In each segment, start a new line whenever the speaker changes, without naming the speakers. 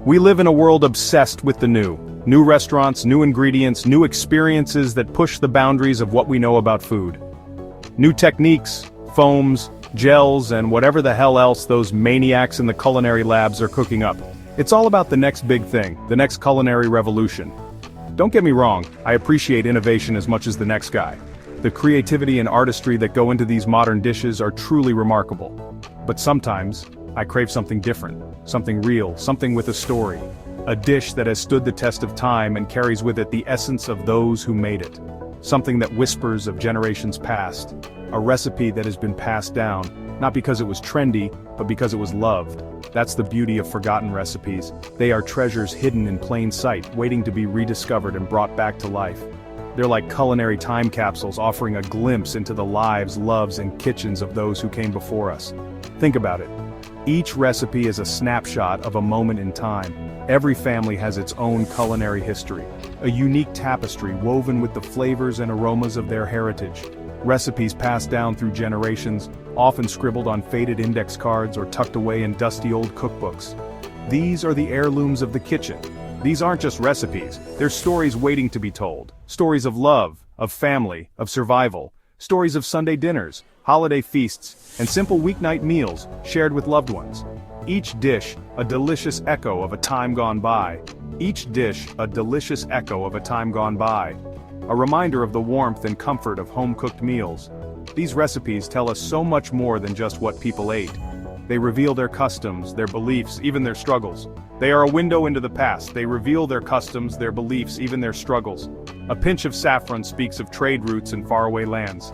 We live in a world obsessed with the new. New restaurants, new ingredients, new experiences that push the boundaries of what we know about food. New techniques, foams, gels, and whatever the hell else those maniacs in the culinary labs are cooking up. It's all about the next big thing, the next culinary revolution. Don't get me wrong, I appreciate innovation as much as the next guy. The creativity and artistry that go into these modern dishes are truly remarkable. But sometimes, I crave something different, something real, something with a story. A dish that has stood the test of time and carries with it the essence of those who made it. Something that whispers of generations past. A recipe that has been passed down, not because it was trendy, but because it was loved. That's the beauty of forgotten recipes. They are treasures hidden in plain sight, waiting to be rediscovered and brought back to life. They're like culinary time capsules offering a glimpse into the lives, loves, and kitchens of those who came before us. Think about it. Each recipe is a snapshot of a moment in time. Every family has its own culinary history, a unique tapestry woven with the flavors and aromas of their heritage. Recipes passed down through generations, often scribbled on faded index cards or tucked away in dusty old cookbooks. These are the heirlooms of the kitchen. These aren't just recipes, they're stories waiting to be told. Stories of love, of family, of survival. Stories of Sunday dinners, holiday feasts, and simple weeknight meals shared with loved ones. Each dish, a delicious echo of a time gone by. Each dish, a delicious echo of a time gone by. A reminder of the warmth and comfort of home-cooked meals. These recipes tell us so much more than just what people ate. They reveal their customs, their beliefs, even their struggles. They are a window into the past. They reveal their customs, their beliefs, even their struggles. A pinch of saffron speaks of trade routes in faraway lands.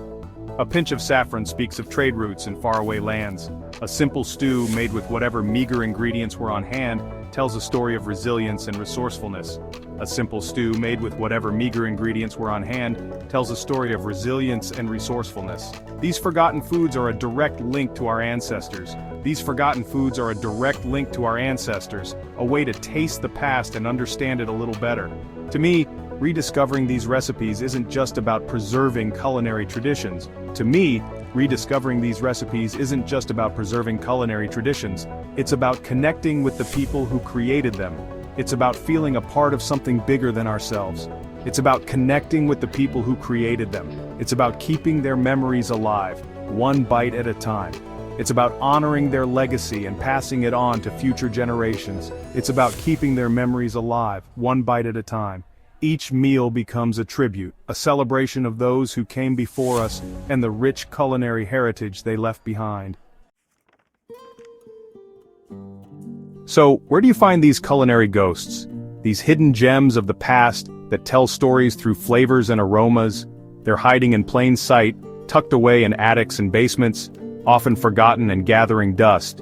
A pinch of saffron speaks of trade routes in faraway lands. A simple stew made with whatever meager ingredients were on hand tells a story of resilience and resourcefulness. A simple stew made with whatever meager ingredients were on hand tells a story of resilience and resourcefulness. These forgotten foods are a direct link to our ancestors. These forgotten foods are a direct link to our ancestors, a way to taste the past and understand it a little better. To me, rediscovering these recipes isn't just about preserving culinary traditions. To me, rediscovering these recipes isn't just about preserving culinary traditions. It's about connecting with the people who created them. It's about feeling a part of something bigger than ourselves. It's about connecting with the people who created them. It's about keeping their memories alive, one bite at a time. It's about honoring their legacy and passing it on to future generations. It's about keeping their memories alive, one bite at a time. Each meal becomes a tribute, a celebration of those who came before us and the rich culinary heritage they left behind. So, where do you find these culinary ghosts? These hidden gems of the past that tell stories through flavors and aromas? They're hiding in plain sight, tucked away in attics and basements, often forgotten and gathering dust.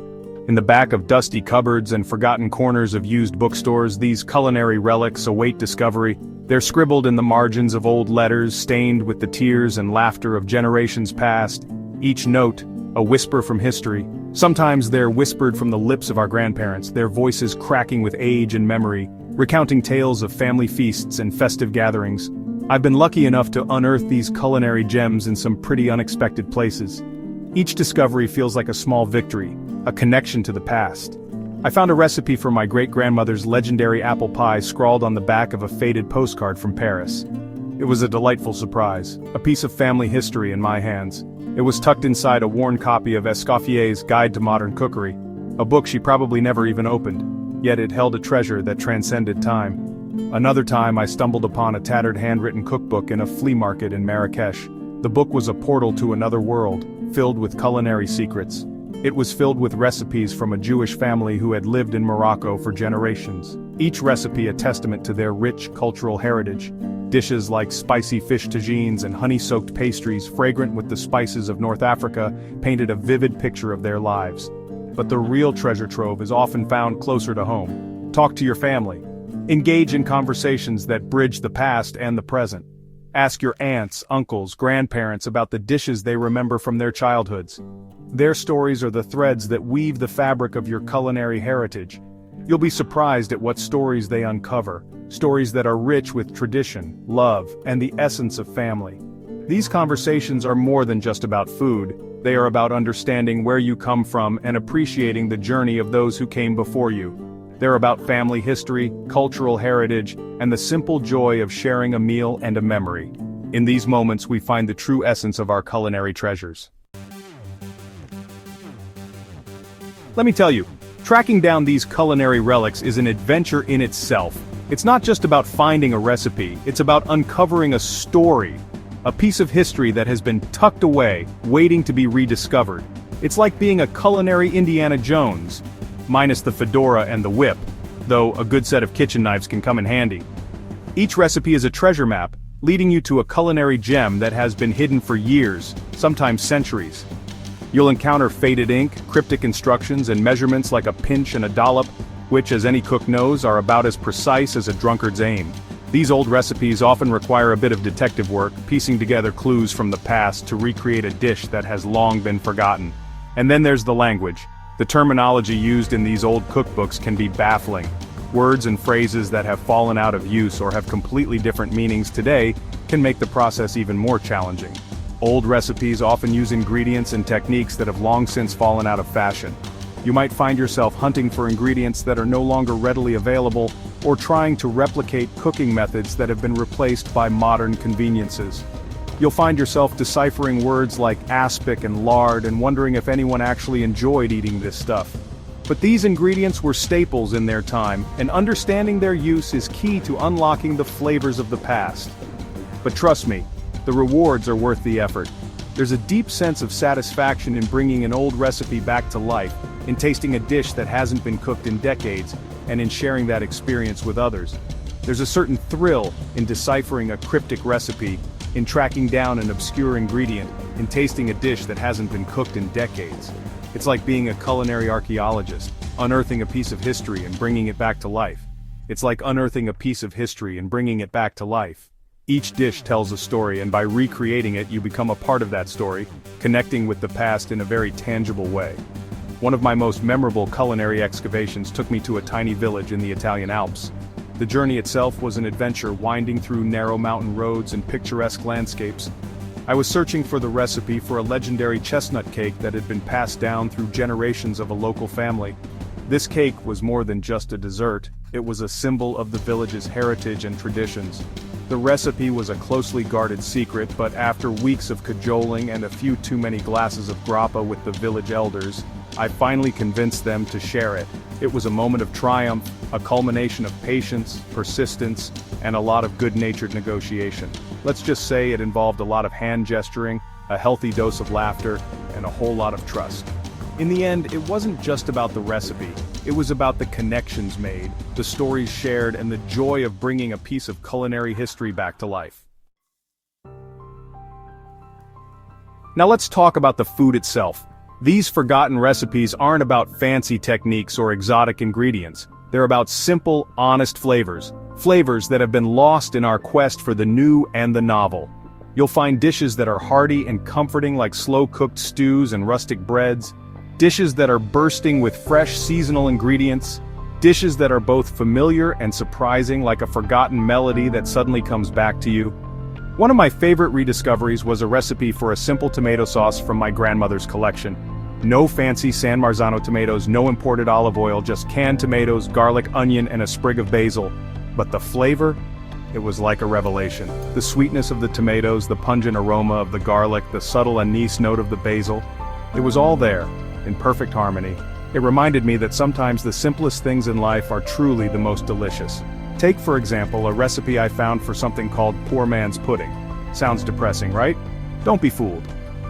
In the back of dusty cupboards and forgotten corners of used bookstores, these culinary relics await discovery. They're scribbled in the margins of old letters, stained with the tears and laughter of generations past. Each note, a whisper from history. Sometimes they're whispered from the lips of our grandparents, their voices cracking with age and memory, recounting tales of family feasts and festive gatherings. I've been lucky enough to unearth these culinary gems in some pretty unexpected places. Each discovery feels like a small victory, a connection to the past. I found a recipe for my great-grandmother's legendary apple pie scrawled on the back of a faded postcard from Paris. It was a delightful surprise, a piece of family history in my hands. It was tucked inside a worn copy of Escoffier's Guide to Modern Cookery, a book she probably never even opened, yet it held a treasure that transcended time. Another time I stumbled upon a tattered handwritten cookbook in a flea market in Marrakesh. The book was a portal to another world, filled with culinary secrets. It was filled with recipes from a Jewish family who had lived in Morocco for generations. Each recipe a testament to their rich cultural heritage. Dishes like spicy fish tagines and honey-soaked pastries fragrant with the spices of North Africa painted a vivid picture of their lives. But the real treasure trove is often found closer to home. Talk to your family. Engage in conversations that bridge the past and the present. Ask your aunts, uncles, grandparents about the dishes they remember from their childhoods. Their stories are the threads that weave the fabric of your culinary heritage. You'll be surprised at what stories they uncover, stories that are rich with tradition, love, and the essence of family. These conversations are more than just about food. They are about understanding where you come from and appreciating the journey of those who came before you. They're about family history, cultural heritage, and the simple joy of sharing a meal and a memory. In these moments we find the true essence of our culinary treasures. Let me tell you, tracking down these culinary relics is an adventure in itself. It's not just about finding a recipe, it's about uncovering a story, a piece of history that has been tucked away, waiting to be rediscovered. It's like being a culinary Indiana Jones, minus the fedora and the whip, though a good set of kitchen knives can come in handy. Each recipe is a treasure map, leading you to a culinary gem that has been hidden for years, sometimes centuries. You'll encounter faded ink, cryptic instructions, and measurements like a pinch and a dollop, which, as any cook knows, are about as precise as a drunkard's aim. These old recipes often require a bit of detective work, piecing together clues from the past to recreate a dish that has long been forgotten. And then there's the language. The terminology used in these old cookbooks can be baffling. Words and phrases that have fallen out of use or have completely different meanings today can make the process even more challenging. Old recipes often use ingredients and techniques that have long since fallen out of fashion. You might find yourself hunting for ingredients that are no longer readily available, or trying to replicate cooking methods that have been replaced by modern conveniences. You'll find yourself deciphering words like aspic and lard and wondering if anyone actually enjoyed eating this stuff. But these ingredients were staples in their time, and understanding their use is key to unlocking the flavors of the past. But trust me, the rewards are worth the effort. There's a deep sense of satisfaction in bringing an old recipe back to life, in tasting a dish that hasn't been cooked in decades, and in sharing that experience with others. There's a certain thrill in deciphering a cryptic recipe, in tracking down an obscure ingredient, in tasting a dish that hasn't been cooked in decades. It's like being a culinary archaeologist, unearthing a piece of history and bringing it back to life. It's like unearthing a piece of history and bringing it back to life. Each dish tells a story, and by recreating it you become a part of that story, connecting with the past in a very tangible way. One of my most memorable culinary excavations took me to a tiny village in the Italian Alps. The journey itself was an adventure winding through narrow mountain roads and picturesque landscapes. I was searching for the recipe for a legendary chestnut cake that had been passed down through generations of a local family. This cake was more than just a dessert, it was a symbol of the village's heritage and traditions. The recipe was a closely guarded secret, but after weeks of cajoling and a few too many glasses of grappa with the village elders, I finally convinced them to share it. It was a moment of triumph, a culmination of patience, persistence, and a lot of good-natured negotiation. Let's just say it involved a lot of hand gesturing, a healthy dose of laughter, and a whole lot of trust. In the end, it wasn't just about the recipe, it was about the connections made, the stories shared, and the joy of bringing a piece of culinary history back to life. Now let's talk about the food itself. These forgotten recipes aren't about fancy techniques or exotic ingredients. They're about simple, honest flavors. Flavors that have been lost in our quest for the new and the novel. You'll find dishes that are hearty and comforting like slow-cooked stews and rustic breads. Dishes that are bursting with fresh seasonal ingredients. Dishes that are both familiar and surprising like a forgotten melody that suddenly comes back to you. One of my favorite rediscoveries was a recipe for a simple tomato sauce from my grandmother's collection. No fancy San Marzano tomatoes, no imported olive oil, just canned tomatoes, garlic, onion, and a sprig of basil. But the flavor? It was like a revelation. The sweetness of the tomatoes, the pungent aroma of the garlic, the subtle anise note of the basil. It was all there, in perfect harmony. It reminded me that sometimes the simplest things in life are truly the most delicious. Take, for example, a recipe I found for something called poor man's pudding. Sounds depressing, right? Don't be fooled.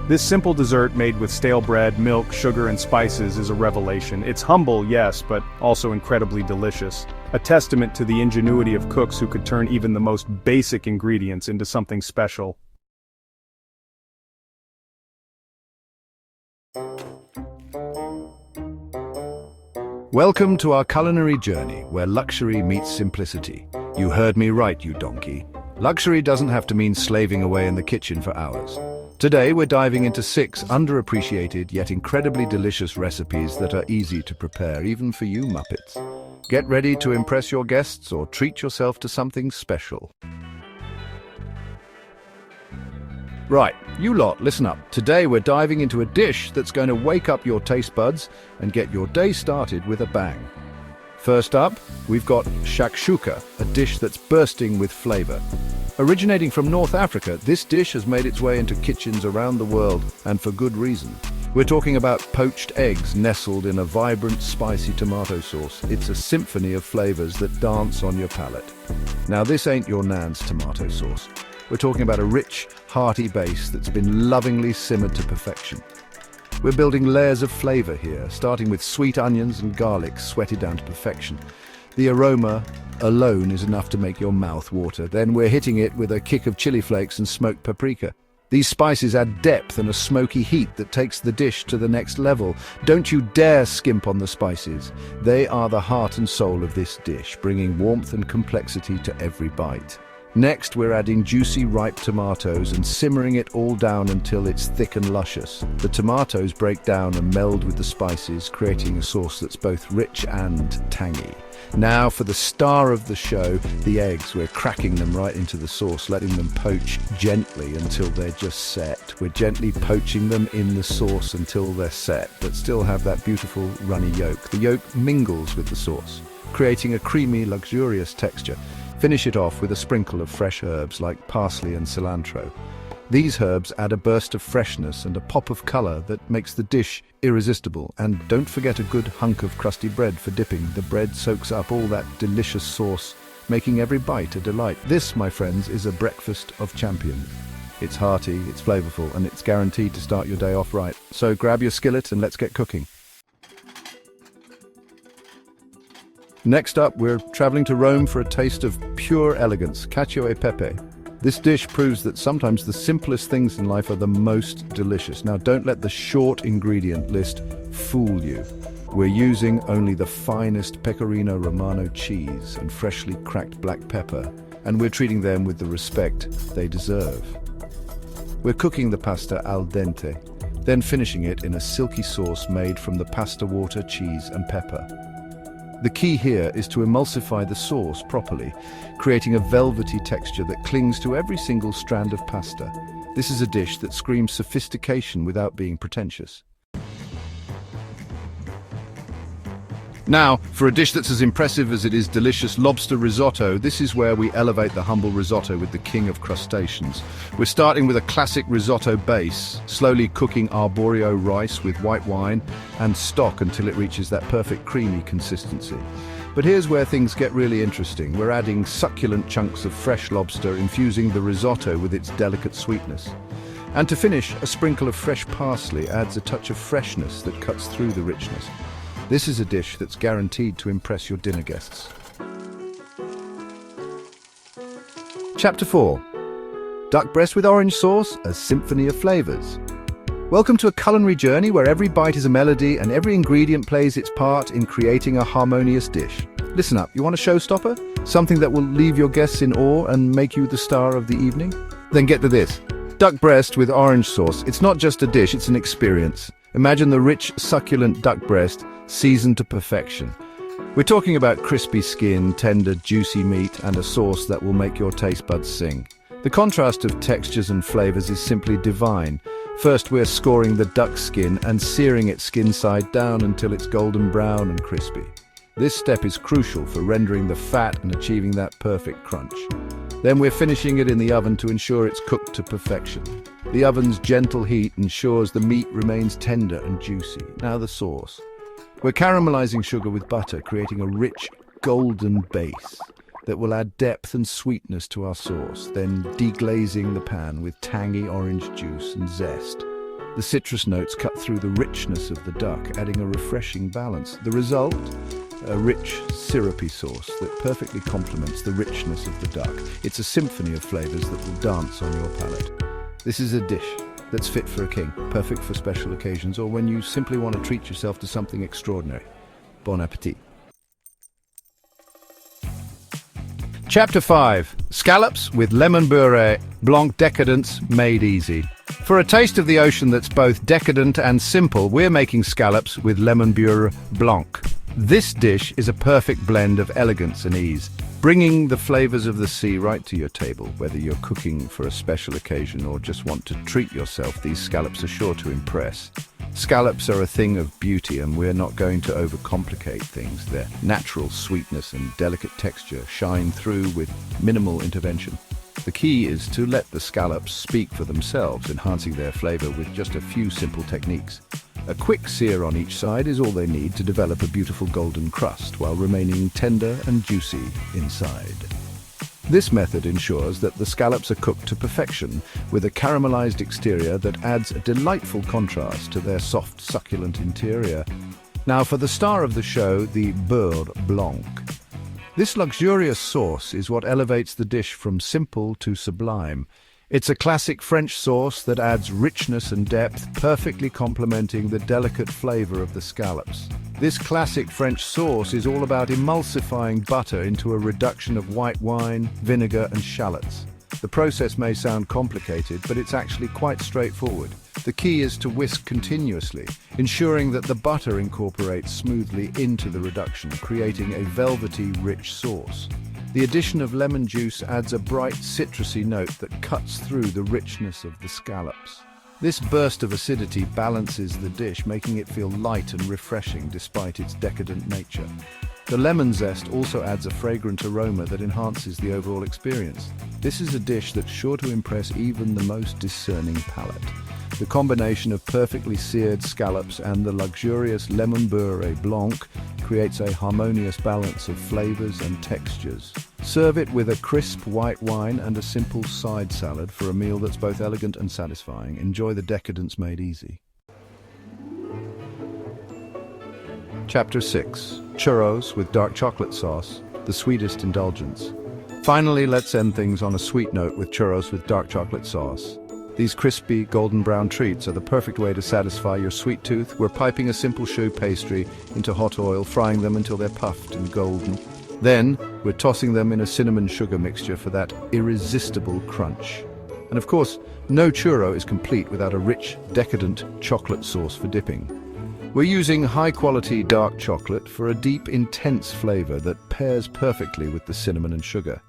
This simple dessert made with stale bread, milk, sugar, and spices is a revelation. It's humble, yes, but also incredibly delicious. A testament to the ingenuity of cooks who could turn even the most basic ingredients into something special.
Welcome to our culinary journey, where luxury meets simplicity. You heard me right, you donkey. Luxury doesn't have to mean slaving away in the kitchen for hours. Today we're diving into 6 underappreciated yet incredibly delicious recipes that are easy to prepare even for you Muppets. Get ready to impress your guests or treat yourself to something special. Right, you lot, listen up. Today we're diving into a dish that's going to wake up your taste buds and get your day started with a bang. First up, we've got shakshuka, a dish that's bursting with flavor. Originating from North Africa, this dish has made its way into kitchens around the world, and for good reason. We're talking about poached eggs nestled in a vibrant, spicy tomato sauce. It's a symphony of flavors that dance on your palate. Now, this ain't your nan's tomato sauce. We're talking about a rich, hearty base that's been lovingly simmered to perfection. We're building layers of flavor here, starting with sweet onions and garlic sweated down to perfection. The aroma alone is enough to make your mouth water. Then we're hitting it with a kick of chili flakes and smoked paprika. These spices add depth and a smoky heat that takes the dish to the next level. Don't you dare skimp on the spices. They are the heart and soul of this dish, bringing warmth and complexity to every bite. Next, we're adding juicy, ripe tomatoes and simmering it all down until it's thick and luscious. The tomatoes break down and meld with the spices, creating a sauce that's both rich and tangy. Now for the star of the show, the eggs. We're cracking them right into the sauce, letting them poach gently until they're just set. We're gently poaching them in the sauce until they're set, but still have that beautiful runny yolk. The yolk mingles with the sauce, creating a creamy, luxurious texture. Finish it off with a sprinkle of fresh herbs like parsley and cilantro. These herbs add a burst of freshness and a pop of color that makes the dish irresistible. And don't forget a good hunk of crusty bread for dipping. The bread soaks up all that delicious sauce, making every bite a delight. This, my friends, is a breakfast of champions. It's hearty, it's flavorful, and it's guaranteed to start your day off right. So grab your skillet and let's get cooking. Next up, we're traveling to Rome for a taste of pure elegance, cacio e pepe. This dish proves that sometimes the simplest things in life are the most delicious. Now, don't let the short ingredient list fool you. We're using only the finest Pecorino Romano cheese and freshly cracked black pepper, and we're treating them with the respect they deserve. We're cooking the pasta al dente, then finishing it in a silky sauce made from the pasta water, cheese, and pepper. The key here is to emulsify the sauce properly, creating a velvety texture that clings to every single strand of pasta. This is a dish that screams sophistication without being pretentious. Now, for a dish that's as impressive as it is delicious, lobster risotto, this is where we elevate the humble risotto with the king of crustaceans. We're starting with a classic risotto base, slowly cooking arborio rice with white wine and stock until it reaches that perfect creamy consistency. But here's where things get really interesting. We're adding succulent chunks of fresh lobster, infusing the risotto with its delicate sweetness. And to finish, a sprinkle of fresh parsley adds a touch of freshness that cuts through the richness. This is a dish that's guaranteed to impress your dinner guests. Chapter 4. Duck breast with orange sauce, a symphony of flavors. Welcome to a culinary journey where every bite is a melody and every ingredient plays its part in creating a harmonious dish. Listen up, you want a showstopper? Something that will leave your guests in awe and make you the star of the evening? Then get to this. Duck breast with orange sauce. It's not just a dish, it's an experience. Imagine the rich, succulent duck breast seasoned to perfection. We're talking about crispy skin, tender, juicy meat, and a sauce that will make your taste buds sing. The contrast of textures and flavors is simply divine. First, we're scoring the duck skin and searing it skin side down until it's golden brown and crispy. This step is crucial for rendering the fat and achieving that perfect crunch. Then we're finishing it in the oven to ensure it's cooked to perfection. The oven's gentle heat ensures the meat remains tender and juicy. Now the sauce. We're caramelizing sugar with butter, creating a rich, golden base that will add depth and sweetness to our sauce, then deglazing the pan with tangy orange juice and zest. The citrus notes cut through the richness of the duck, adding a refreshing balance. The result? A rich, syrupy sauce that perfectly complements the richness of the duck. It's a symphony of flavors that will dance on your palate. This is a dish that's fit for a king, perfect for special occasions or when you simply want to treat yourself to something extraordinary. Bon appetit. Chapter 5. Scallops with lemon beurre blanc decadence made easy. For a taste of the ocean that's both decadent and simple, we're making scallops with lemon beurre blanc. This dish is a perfect blend of elegance and ease, bringing the flavors of the sea right to your table. Whether you're cooking for a special occasion or just want to treat yourself, these scallops are sure to impress. Scallops are a thing of beauty, and we're not going to overcomplicate things. Their natural sweetness and delicate texture shine through with minimal intervention. The key is to let the scallops speak for themselves, enhancing their flavor with just a few simple techniques. A quick sear on each side is all they need to develop a beautiful golden crust while remaining tender and juicy inside. This method ensures that the scallops are cooked to perfection, with a caramelized exterior that adds a delightful contrast to their soft, succulent interior. Now for the star of the show, the beurre blanc. This luxurious sauce is what elevates the dish from simple to sublime. It's a classic French sauce that adds richness and depth, perfectly complementing the delicate flavor of the scallops. This classic French sauce is all about emulsifying butter into a reduction of white wine, vinegar, and shallots. The process may sound complicated, but it's actually quite straightforward. The key is to whisk continuously, ensuring that the butter incorporates smoothly into the reduction, creating a velvety, rich sauce. The addition of lemon juice adds a bright, citrusy note that cuts through the richness of the scallops. This burst of acidity balances the dish, making it feel light and refreshing despite its decadent nature. The lemon zest also adds a fragrant aroma that enhances the overall experience. This is a dish that's sure to impress even the most discerning palate. The combination of perfectly seared scallops and the luxurious lemon beurre blanc creates a harmonious balance of flavors and textures. Serve it with a crisp white wine and a simple side salad for a meal that's both elegant and satisfying. Enjoy the decadence made easy. Chapter 6. Churros with dark chocolate sauce, the sweetest indulgence. Finally, let's end things on a sweet note with churros with dark chocolate sauce. These crispy, golden brown treats are the perfect way to satisfy your sweet tooth. We're piping a simple choux pastry into hot oil, frying them until they're puffed and golden. Then, we're tossing them in a cinnamon sugar mixture for that irresistible crunch. And of course, no churro is complete without a rich, decadent chocolate sauce for dipping. We're using high-quality dark chocolate for a deep, intense flavor that pairs perfectly with the cinnamon and sugar.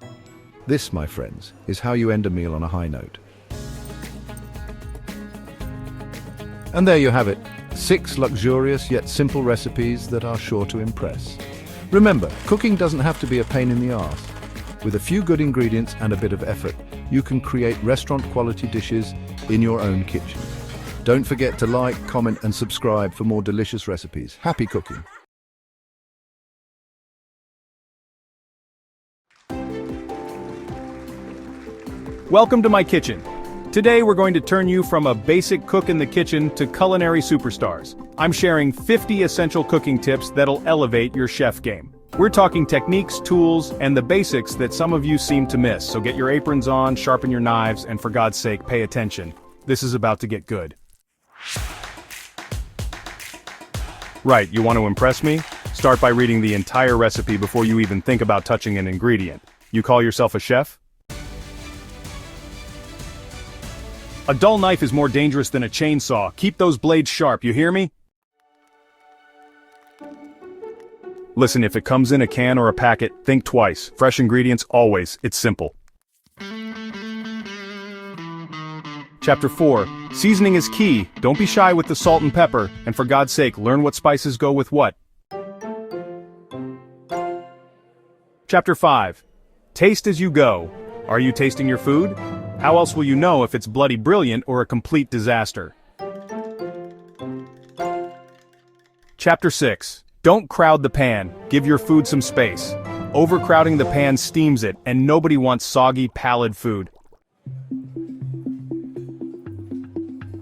This, my friends, is how you end a meal on a high note. And there you have it, 6 luxurious yet simple recipes that are sure to impress. Remember, cooking doesn't have to be a pain in the arse. With a few good ingredients and a bit of effort, you can create restaurant-quality dishes in your own kitchen. Don't forget to like, comment, and subscribe for more delicious recipes. Happy cooking!
Welcome to my kitchen. Today we're going to turn you from a basic cook in the kitchen to culinary superstars. I'm sharing 50 essential cooking tips that'll elevate your chef game. We're talking techniques, tools, and the basics that some of you seem to miss, so get your aprons on, sharpen your knives, and for God's sake, pay attention. This is about to get good. Right, you want to impress me? Start by reading the entire recipe before you even think about touching an ingredient. You call yourself a chef? A dull knife is more dangerous than a chainsaw. Keep those blades sharp, you hear me? Listen, if it comes in a can or a packet, think twice. Fresh ingredients always. It's simple. Chapter 4. Seasoning is key. Don't be shy with the salt and pepper, and for God's sake, learn what spices go with what. Chapter 5. Taste as you go. Are you tasting your food? How else will you know if it's bloody brilliant or a complete disaster? Chapter 6. Don't crowd the pan. Give your food some space. Overcrowding the pan steams it, and nobody wants soggy, pallid food.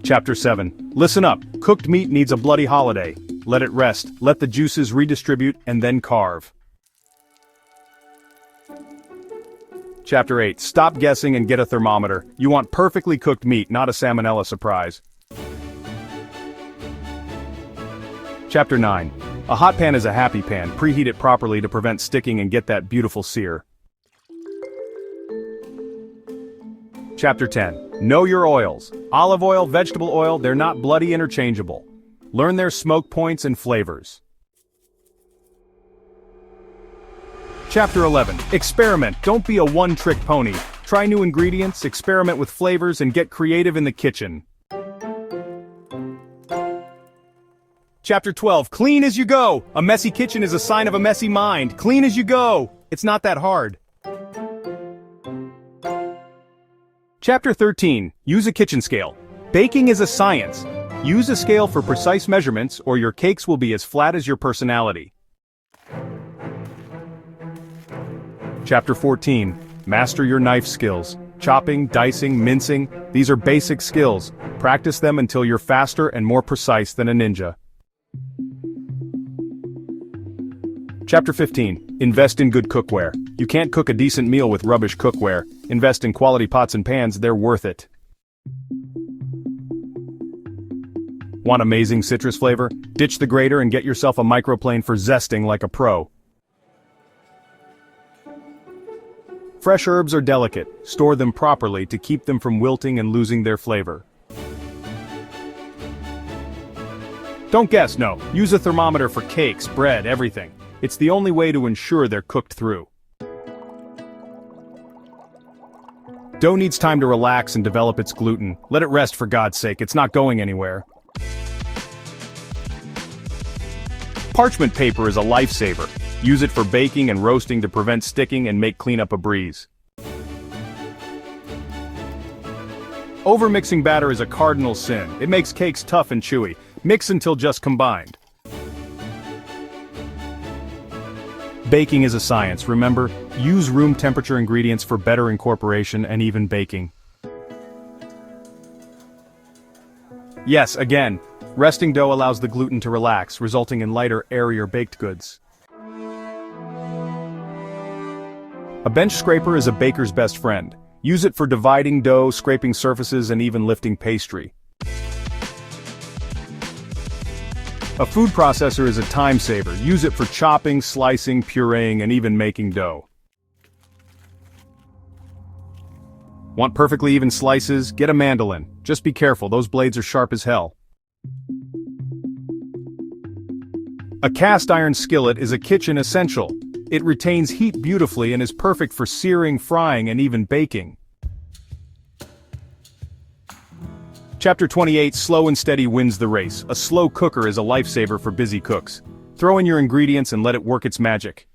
Chapter 7. Listen up. Cooked meat needs a bloody holiday. Let it rest, let the juices redistribute, and then carve. Chapter 8. Stop guessing and get a thermometer. You want perfectly cooked meat, not a salmonella surprise. Chapter 9. A hot pan is a happy pan. Preheat it properly to prevent sticking and get that beautiful sear. Chapter 10. Know your oils. Olive oil, vegetable oil, they're not bloody interchangeable. Learn their smoke points and flavors. Chapter 11. Experiment. Don't be a one-trick pony. Try new ingredients, experiment with flavors, and get creative in the kitchen. Chapter 12. Clean as you go. A messy kitchen is a sign of a messy mind. Clean as you go. It's not that hard. Chapter 13. Use a kitchen scale. Baking is a science. Use a scale for precise measurements, or your cakes will be as flat as your personality. Chapter 14. Master your knife skills. Chopping, dicing, mincing, these are basic skills. Practice them until you're faster and more precise than a ninja. Chapter 15. Invest in good cookware. You can't cook a decent meal with rubbish cookware. Invest in quality pots and pans, they're worth it. Want amazing citrus flavor? Ditch the grater and get yourself a microplane for zesting like a pro. Fresh herbs are delicate. Store them properly to keep them from wilting and losing their flavor. Don't guess, no. Use a thermometer for cakes, bread, everything. It's the only way to ensure they're cooked through. Dough needs time to relax and develop its gluten. Let it rest for God's sake, it's not going anywhere. Parchment paper is a lifesaver. Use it for baking and roasting to prevent sticking and make cleanup a breeze. Overmixing batter is a cardinal sin. It makes cakes tough and chewy. Mix until just combined. Baking is a science, remember? Use room temperature ingredients for better incorporation and even baking. Yes, again, resting dough allows the gluten to relax, resulting in lighter, airier baked goods. A bench scraper is a baker's best friend. Use it for dividing dough, scraping surfaces, and even lifting pastry. A food processor is a time saver. Use it for chopping, slicing, pureeing, and even making dough. Want perfectly even slices? Get a mandolin. Just be careful, those blades are sharp as hell. A cast iron skillet is a kitchen essential. It retains heat beautifully and is perfect for searing, frying, and even baking. Chapter 28. Slow and steady wins the race. A slow cooker is a lifesaver for busy cooks. Throw in your ingredients and let it work its magic.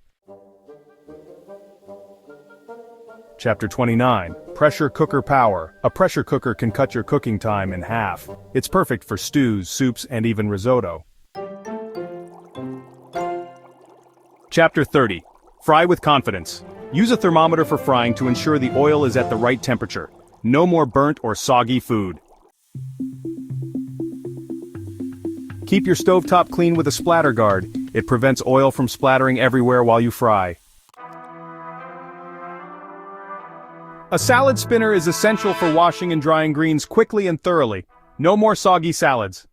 Chapter 29. Pressure cooker power. A pressure cooker can cut your cooking time in half. It's perfect for stews, soups, and even risotto. Chapter 30. Fry with confidence. Use a thermometer for frying to ensure the oil is at the right temperature. No more burnt or soggy food. Keep your stovetop clean with a splatter guard. It prevents oil from splattering everywhere while you fry. A salad spinner is essential for washing and drying greens quickly and thoroughly. No more soggy salads.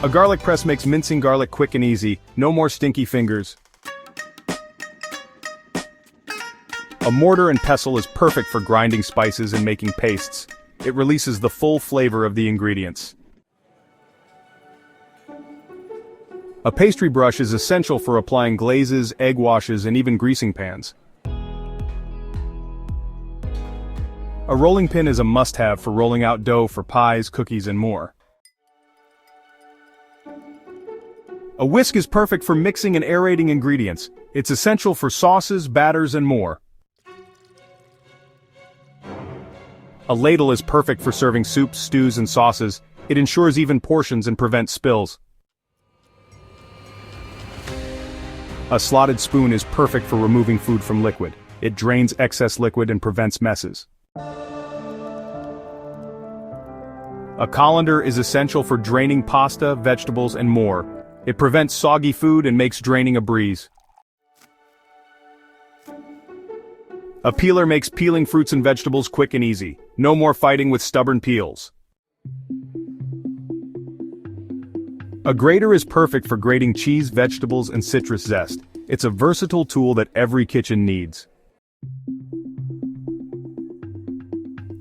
A garlic press makes mincing garlic quick and easy. No more stinky fingers. A mortar and pestle is perfect for grinding spices and making pastes. It releases the full flavor of the ingredients. A pastry brush is essential for applying glazes, egg washes, and even greasing pans. A rolling pin is a must-have for rolling out dough for pies, cookies, and more. A whisk is perfect for mixing and aerating ingredients. It's essential for sauces, batters, and more. A ladle is perfect for serving soups, stews, and sauces. It ensures even portions and prevents spills. A slotted spoon is perfect for removing food from liquid. It drains excess liquid and prevents messes. A colander is essential for draining pasta, vegetables, and more. It prevents soggy food and makes draining a breeze. A peeler makes peeling fruits and vegetables quick and easy. No more fighting with stubborn peels. A grater is perfect for grating cheese, vegetables, and citrus zest. It's a versatile tool that every kitchen needs.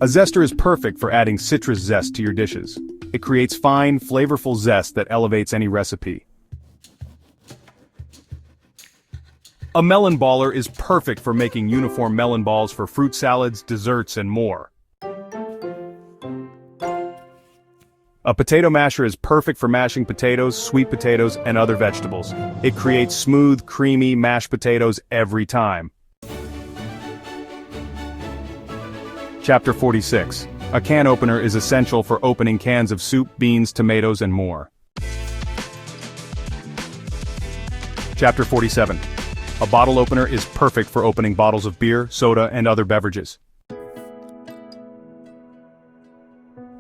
A zester is perfect for adding citrus zest to your dishes. It creates fine, flavorful zest that elevates any recipe. A melon baller is perfect for making uniform melon balls for fruit salads, desserts, and more. A potato masher is perfect for mashing potatoes, sweet potatoes, and other vegetables. It creates smooth, creamy mashed potatoes every time. Chapter 46. A can opener is essential for opening cans of soup, beans, tomatoes, and more. Chapter 47. A bottle opener is perfect for opening bottles of beer, soda, and other beverages.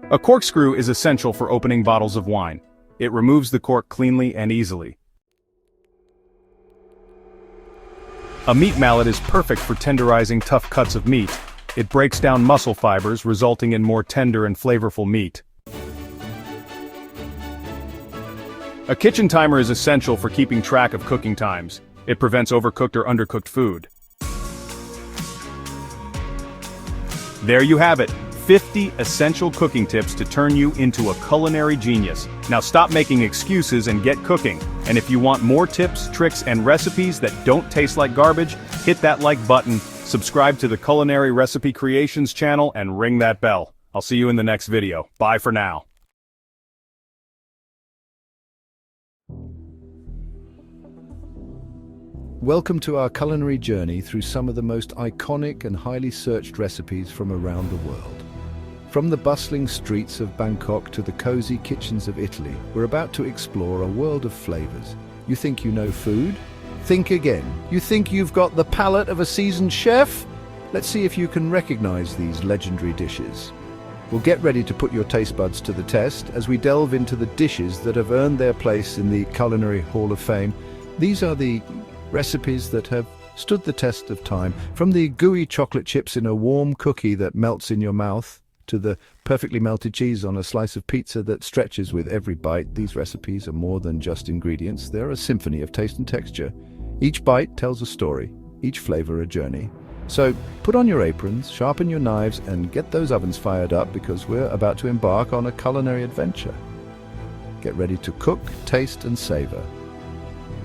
A corkscrew is essential for opening bottles of wine. It removes the cork cleanly and easily. A meat mallet is perfect for tenderizing tough cuts of meat. It breaks down muscle fibers, resulting in more tender and flavorful meat. A kitchen timer is essential for keeping track of cooking times. It prevents overcooked or undercooked food. There you have it, 50 essential cooking tips to turn you into a culinary genius. Now stop making excuses and get cooking. And if you want more tips, tricks, and recipes that don't taste like garbage, hit that like button, subscribe to the Culinary Recipe Creations channel, and ring that bell. I'll see you in the next video. Bye for now.
Welcome to our culinary journey through some of the most iconic and highly searched recipes from around the world. From the bustling streets of Bangkok to the cozy kitchens of Italy, we're about to explore a world of flavors. You think you know food? Think again. You think you've got the palate of a seasoned chef? Let's see if you can recognize these legendary dishes. Well, get ready to put your taste buds to the test as we delve into the dishes that have earned their place in the Culinary Hall of Fame. These are the recipes that have stood the test of time, from the gooey chocolate chips in a warm cookie that melts in your mouth, to the perfectly melted cheese on a slice of pizza that stretches with every bite. These recipes are more than just ingredients, they're a symphony of taste and texture. Each bite tells a story, each flavor a journey. So put on your aprons, sharpen your knives, and get those ovens fired up, because we're about to embark on a culinary adventure. Get ready to cook, taste, and savor.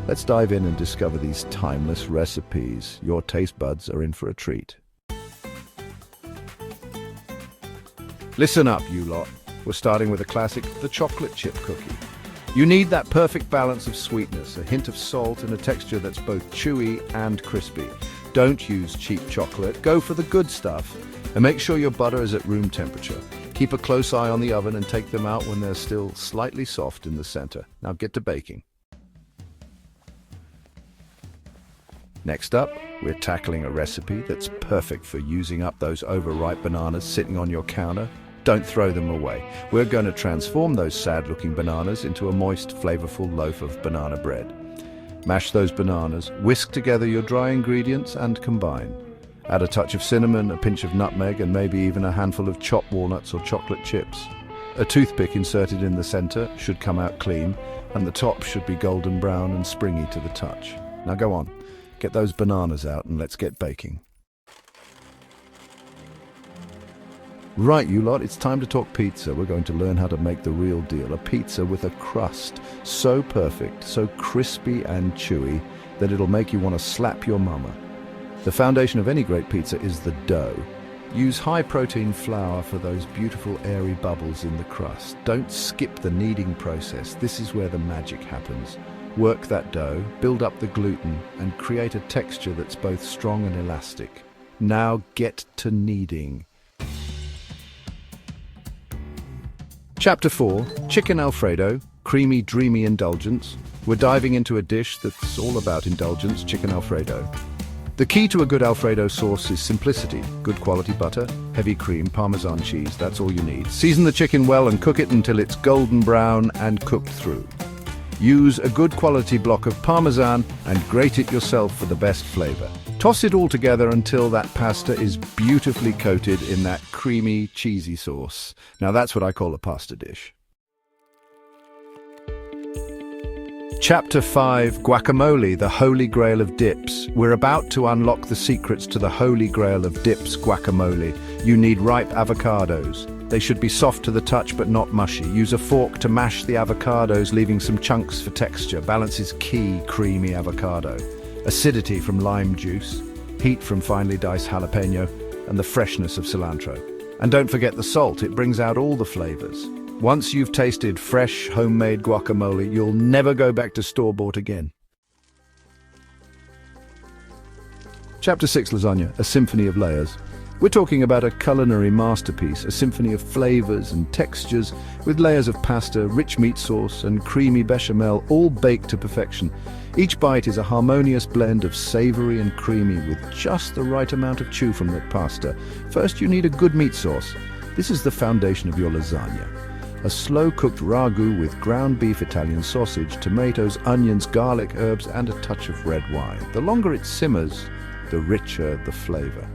Let's dive in and discover these timeless recipes. Your taste buds are in for a treat. Listen up, you lot. We're starting with a classic, the chocolate chip cookie. You need that perfect balance of sweetness, a hint of salt, and a texture that's both chewy and crispy. Don't use cheap chocolate, go for the good stuff. And make sure your butter is at room temperature. Keep a close eye on the oven and take them out when they're still slightly soft in the center. Now get to baking. Next up, we're tackling a recipe that's perfect for using up those overripe bananas sitting on your counter. Don't throw them away. We're going to transform those sad-looking bananas into a moist, flavorful loaf of banana bread. Mash those bananas, whisk together your dry ingredients, and combine. Add a touch of cinnamon, a pinch of nutmeg, and maybe even a handful of chopped walnuts or chocolate chips. A toothpick inserted in the center should come out clean, and the top should be golden brown and springy to the touch. Now go on. Get those bananas out and let's get baking. Right, you lot, it's time to talk pizza. We're going to learn how to make the real deal. A pizza with a crust so perfect, so crispy and chewy, that it'll make you want to slap your mama. The foundation of any great pizza is the dough. Use high-protein flour for those beautiful airy bubbles in the crust. Don't skip the kneading process. This is where the magic happens. Work that dough, build up the gluten, and create a texture that's both strong and elastic. Now get to kneading. Chapter 4, Chicken Alfredo, Creamy, Dreamy Indulgence. We're diving into a dish that's all about indulgence, chicken Alfredo. The key to a good Alfredo sauce is simplicity. Good quality butter, heavy cream, Parmesan cheese, that's all you need. Season the chicken well and cook it until it's golden brown and cooked through. Use a good quality block of Parmesan and grate it yourself for the best flavor. Toss it all together until that pasta is beautifully coated in that creamy, cheesy sauce. Now that's what I call a pasta dish. Chapter 5, Guacamole, the Holy Grail of Dips. We're about to unlock the secrets to the Holy Grail of Dips guacamole. You need ripe avocados. They should be soft to the touch but not mushy. Use a fork to mash the avocados, leaving some chunks for texture. Balance is key, creamy avocado. acidity from lime juice, heat from finely diced jalapeno, and the freshness of cilantro. And don't forget the salt, it brings out all the flavors. Once you've tasted fresh, homemade guacamole, you'll never go back to store-bought again. Chapter 6, Lasagna, a symphony of layers. We're talking about a culinary masterpiece, a symphony of flavors and textures with layers of pasta, rich meat sauce, and creamy bechamel, all baked to perfection. Each bite is a harmonious blend of savory and creamy with just the right amount of chew from the pasta. First, you need a good meat sauce. This is the foundation of your lasagna. A slow-cooked ragu with ground beef, Italian sausage, tomatoes, onions, garlic, herbs, and a touch of red wine. The longer it simmers, the richer the flavor.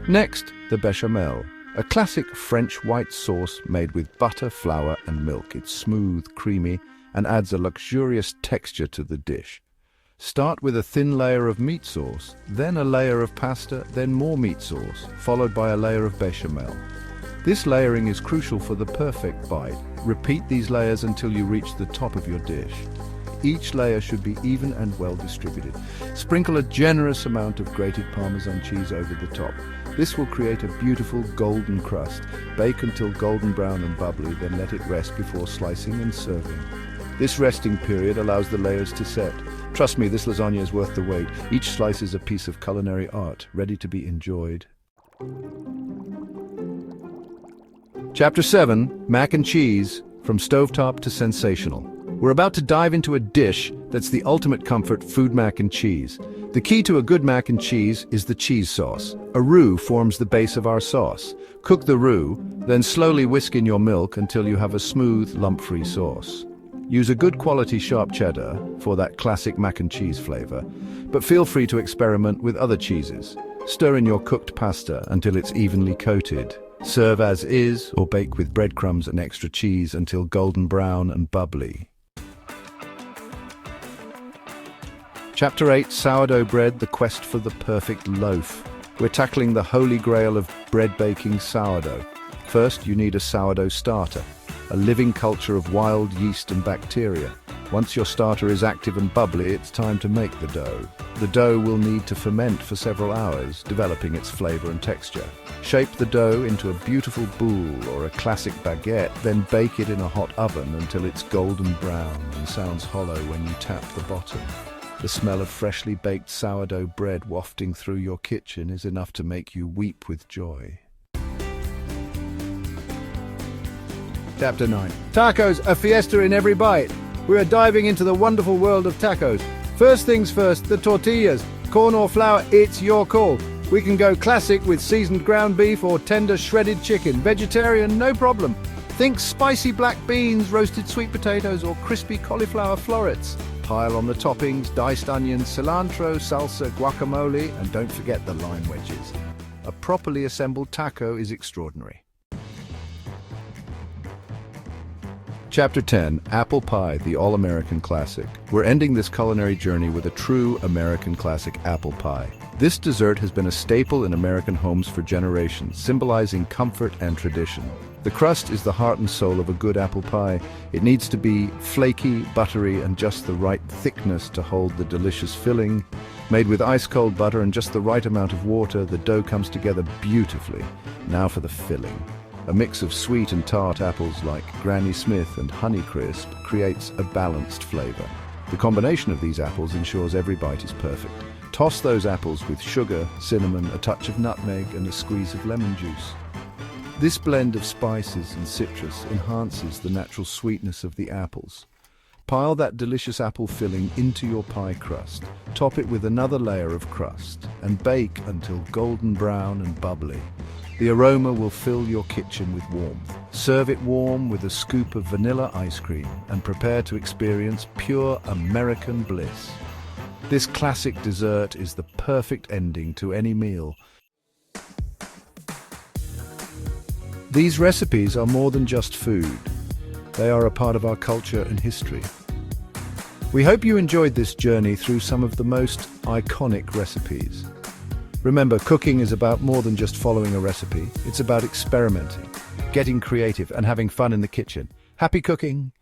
Next, the bechamel, a classic French white sauce made with butter, flour, and milk. It's smooth, creamy, and adds a luxurious texture to the dish. Start with a thin layer of meat sauce, then a layer of pasta, then more meat sauce, followed by a layer of bechamel. This layering is crucial for the perfect bite. Repeat these layers until you reach the top of your dish. Each layer should be even and well distributed. Sprinkle a generous amount of grated Parmesan cheese over the top. This will create a beautiful golden crust. Bake until golden brown and bubbly, then let it rest before slicing and serving. This resting period allows the layers to set. Trust me, this lasagna is worth the wait. Each slice is a piece of culinary art, ready to be enjoyed. Chapter 7, Mac and Cheese, from stovetop to sensational. We're about to dive into a dish that's the ultimate comfort food, mac and cheese. The key to a good mac and cheese is the cheese sauce. A roux forms the base of our sauce. Cook the roux, then slowly whisk in your milk until you have a smooth, lump-free sauce. Use a good quality sharp cheddar for that classic mac and cheese flavor, but feel free to experiment with other cheeses. Stir in your cooked pasta until it's evenly coated. Serve as is or bake with breadcrumbs and extra cheese until golden brown and bubbly. Chapter 8, Sourdough Bread, the quest for the perfect loaf. We're tackling the holy grail of bread baking sourdough. First, you need a sourdough starter, a living culture of wild yeast and bacteria. Once your starter is active and bubbly, it's time to make the dough. The dough will need to ferment for several hours, developing its flavor and texture. Shape the dough into a beautiful boule or a classic baguette, then bake it in a hot oven until it's golden brown and sounds hollow when you tap the bottom. The smell of freshly baked sourdough bread wafting through your kitchen is enough to make you weep with joy. Chapter 9. Tacos, a fiesta in every bite. We are diving into the wonderful world of tacos. First things first, the tortillas. Corn or flour, it's your call. We can go classic with seasoned ground beef or tender shredded chicken. Vegetarian, no problem. Think spicy black beans, roasted sweet potatoes, or crispy cauliflower florets. Pile on the toppings, diced onions, cilantro, salsa, guacamole, and don't forget the lime wedges. A properly assembled taco is extraordinary. Chapter 10, Apple Pie, the all-American classic. We're ending this culinary journey with a true American classic, apple pie. This dessert has been a staple in American homes for generations, symbolizing comfort and tradition. The crust is the heart and soul of a good apple pie. It needs to be flaky, buttery, and just the right thickness to hold the delicious filling. Made with ice-cold butter and just the right amount of water, the dough comes together beautifully. Now for the filling. A mix of sweet and tart apples like Granny Smith and Honeycrisp creates a balanced flavor. The combination of these apples ensures every bite is perfect. Toss those apples with sugar, cinnamon, a touch of nutmeg, and a squeeze of lemon juice. This blend of spices and citrus enhances the natural sweetness of the apples. Pile that delicious apple filling into your pie crust. Top it with another layer of crust and bake until golden brown and bubbly. The aroma will fill your kitchen with warmth. Serve it warm with a scoop of vanilla ice cream and prepare to experience pure American bliss. This classic dessert is the perfect ending to any meal. These recipes are more than just food. They are a part of our culture and history. We hope you enjoyed this journey through some of the most iconic recipes. Remember, cooking is about more than just following a recipe. It's about experimenting, getting creative, and having fun in the kitchen. Happy cooking!